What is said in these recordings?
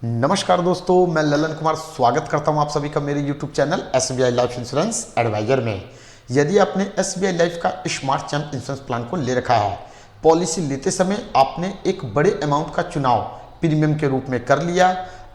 नमस्कार दोस्तों, मैं ललन कुमार स्वागत करता हूं आप सभी का मेरे YouTube channel SBI life insurance advisor में। यदि आपने SBI लाइफ का स्मार्ट चैम्प इंश्योरेंस प्लान को ले रखा है, पॉलिसी लेते समय आपने एक बड़े अमाउंट का चुनाव प्रीमियम के रूप में कर लिया।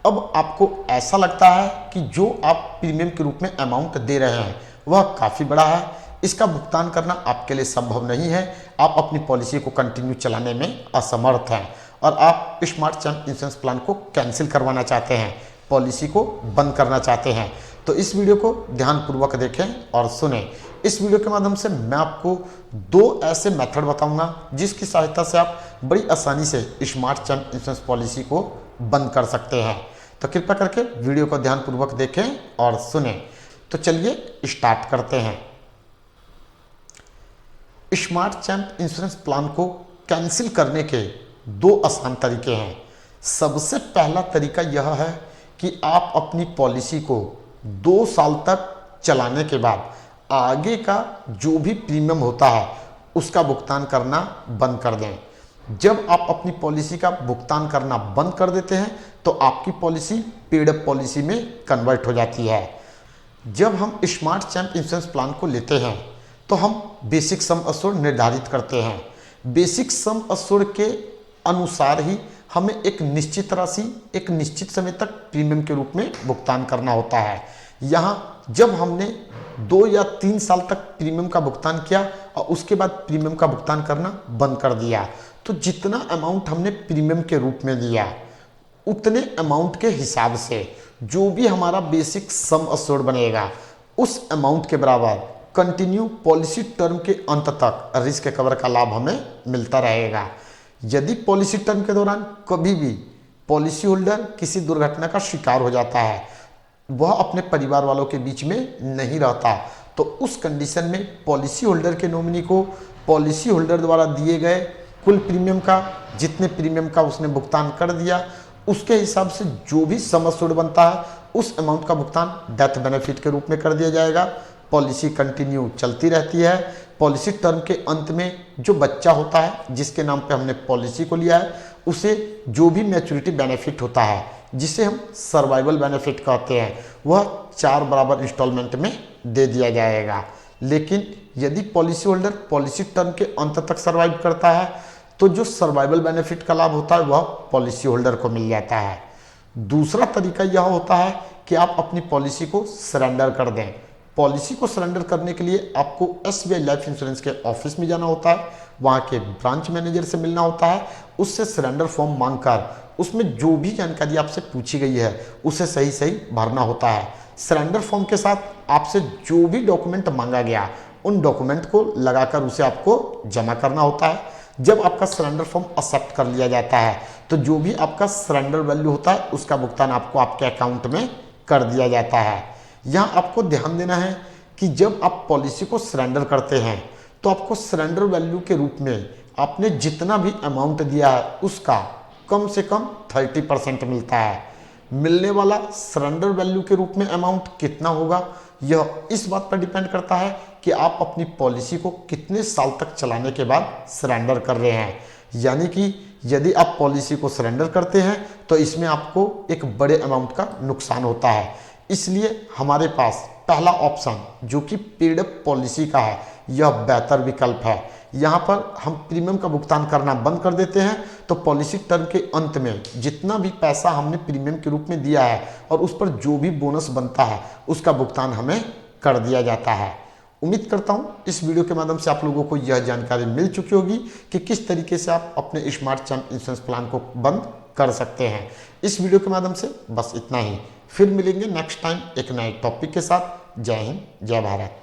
अब आपको ऐसा लगता है कि जो आप प्रीमियम के रूप में अमाउंट दे रहे हैं वह काफ़ी बड़ा है, इसका भुगतान करना आपके लिए संभव नहीं है, आप अपनी पॉलिसी को कंटिन्यू चलाने में असमर्थ हैं और आप स्मार्ट चैम्प इंश्योरेंस प्लान को कैंसिल करवाना चाहते हैं, पॉलिसी को बंद करना चाहते हैं, तो इस वीडियो को ध्यानपूर्वक देखें और सुनें। इस वीडियो के माध्यम से मैं आपको दो ऐसे मेथड बताऊंगा जिसकी सहायता से आप बड़ी आसानी से स्मार्ट चैम्प इंश्योरेंस पॉलिसी को बंद कर सकते हैं। तो कृपया करके वीडियो को ध्यानपूर्वक देखें और सुनें। तो चलिए स्टार्ट करते हैं। स्मार्ट चैम्प इंश्योरेंस प्लान को कैंसिल करने के दो आसान तरीके हैं। सबसे पहला तरीका यह है कि आप अपनी पॉलिसी को 2 साल तक चलाने के बाद आगे का जो भी प्रीमियम होता है उसका भुगतान करना बंद कर दें। जब आप अपनी पॉलिसी का भुगतान करना बंद कर देते हैं तो आपकी पॉलिसी पेड अप पॉलिसी में कन्वर्ट हो जाती है। जब हम स्मार्ट चैम्प इंश्योरेंस प्लान को लेते हैं तो हम बेसिक सम अश्योर्ड निर्धारित करते हैं। बेसिक सम अश्योर्ड के अनुसार ही हमें एक निश्चित राशि एक निश्चित समय तक प्रीमियम के रूप में भुगतान करना होता है। यहाँ जब हमने 2 या 3 साल तक प्रीमियम का भुगतान किया और उसके बाद प्रीमियम का भुगतान करना बंद कर दिया, तो जितना अमाउंट हमने प्रीमियम के रूप में दिया उतने अमाउंट के हिसाब से जो भी हमारा बेसिक सम अश्योर्ड बनेगा उस अमाउंट के बराबर कंटिन्यू पॉलिसी टर्म के अंत तक रिस्क कवर का लाभ हमें मिलता रहेगा। यदि पॉलिसी टर्म के दौरान कभी भी पॉलिसी होल्डर किसी दुर्घटना का शिकार हो जाता है, वह अपने परिवार वालों के बीच में नहीं रहता, तो उस कंडीशन में पॉलिसी होल्डर के नॉमिनी को पॉलिसी होल्डर द्वारा दिए गए कुल प्रीमियम का जितने प्रीमियम का उसने भुगतान कर दिया उसके हिसाब से जो भी सम अश्योर्ड बनता है उस अमाउंट का भुगतान डेथ बेनिफिट के रूप में कर दिया जाएगा। पॉलिसी कंटिन्यू चलती रहती है। पॉलिसी टर्म के अंत में जो बच्चा होता है जिसके नाम पे हमने पॉलिसी को लिया है उसे जो भी मैच्योरिटी बेनिफिट होता है जिसे हम सर्वाइवल बेनिफिट कहते हैं वह 4 बराबर इंस्टॉलमेंट में दे दिया जाएगा। लेकिन यदि पॉलिसी होल्डर पॉलिसी टर्म के अंत तक सर्वाइव करता है तो जो सर्वाइवल बेनिफिट का लाभ होता है वह पॉलिसी होल्डर को मिल जाता है। दूसरा तरीका यह होता है कि आप अपनी पॉलिसी को सरेंडर कर दें। पॉलिसी को सरेंडर करने के लिए आपको SBI लाइफ इंश्योरेंस के ऑफिस में जाना होता है, वहाँ के ब्रांच मैनेजर से मिलना होता है, उससे सरेंडर फॉर्म मांगकर उसमें जो भी जानकारी आपसे पूछी गई है उसे सही सही भरना होता है। सरेंडर फॉर्म के साथ आपसे जो भी डॉक्यूमेंट मांगा गया उन डॉक्यूमेंट को लगाकर उसे आपको जमा करना होता है। जब आपका सरेंडर फॉर्म एक्सेप्ट कर लिया जाता है तो जो भी आपका सरेंडर वैल्यू होता है उसका भुगतान आपको आपके अकाउंट में कर दिया जाता है। यहाँ आपको ध्यान देना है कि जब आप पॉलिसी को सरेंडर करते हैं तो आपको सरेंडर वैल्यू के रूप में आपने जितना भी अमाउंट दिया है उसका कम से कम 30% मिलता है। मिलने वाला सरेंडर वैल्यू के रूप में अमाउंट कितना होगा यह इस बात पर डिपेंड करता है कि आप अपनी पॉलिसी को कितने साल तक चलाने के बाद सरेंडर कर रहे हैं। यानी कि यदि आप पॉलिसी को सरेंडर करते हैं तो इसमें आपको एक बड़े अमाउंट का नुकसान होता है। इसलिए हमारे पास पहला ऑप्शन जो कि पेड अप पॉलिसी का है यह बेहतर विकल्प है। यहाँ पर हम प्रीमियम का भुगतान करना बंद कर देते हैं तो पॉलिसी टर्म के अंत में जितना भी पैसा हमने प्रीमियम के रूप में दिया है और उस पर जो भी बोनस बनता है उसका भुगतान हमें कर दिया जाता है। उम्मीद करता हूँ इस वीडियो के माध्यम से आप लोगों को यह जानकारी मिल चुकी होगी कि किस तरीके से आप अपने स्मार्ट चैम्प इंश्योरेंस प्लान को बंद कर सकते हैं। इस वीडियो के माध्यम से बस इतना ही, फिर मिलेंगे नेक्स्ट टाइम एक नए टॉपिक के साथ। जय हिंद, जय भारत।